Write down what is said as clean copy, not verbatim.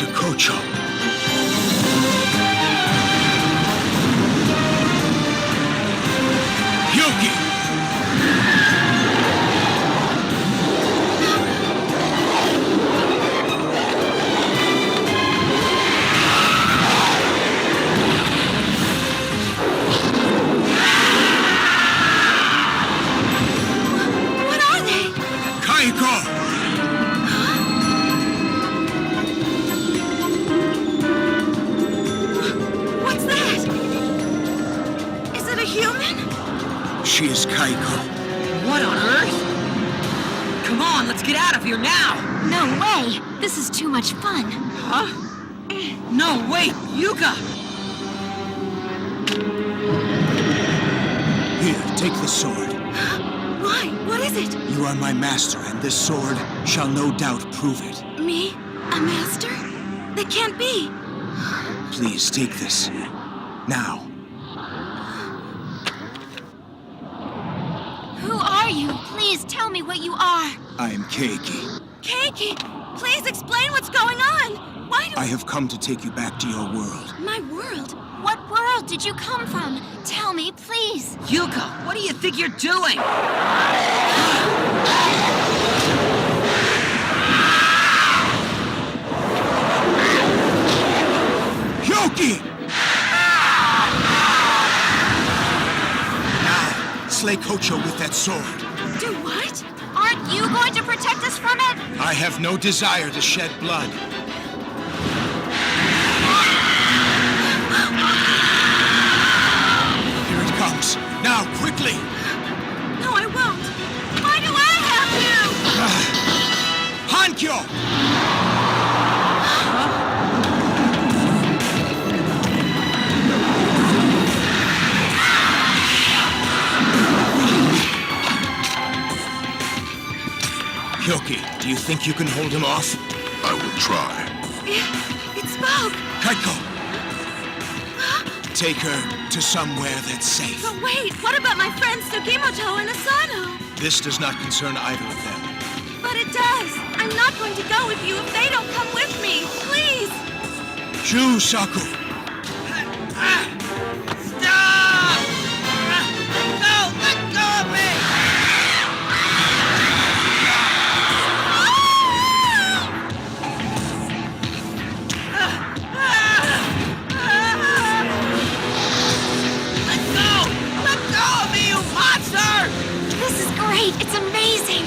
to Kojo. Yuki! What are they? Kaiko! What's that? Is it a human? She is Kaiko. What on earth? Come on, let's get out of here now! No way! This is too much fun. Huh? No, wait, Yuka! Here, take the sword. Why? What is it? You are my master, and this sword shall no doubt prove it. Me? A master? That can't be. Please take this. Now. Who are you? Please tell me what you are. I am Keiki. Keiki, please explain what's going on. Why do I have come to take you back to your world. my world? What world did you come from? Tell me, please. Yuka, what do you think you're doing? Yuki! Now, slay Kojo with that sword. Do what? Aren't you going to protect us from it? I have no desire to shed blood. Here it comes. Now, quickly! No, I won't. Why do I have to? Hankyo! Hyoki, do you think you can hold him off? I will try. It spoke. Kaiko! Take her to somewhere that's safe. But wait, what about my friends Sugimoto and Asano? This does not concern either of them. But it does. I'm not going to go with you if they don't come with me. Please. Saku! Stop! No, let go of me! Let go of me, you monster! This is great. It's amazing.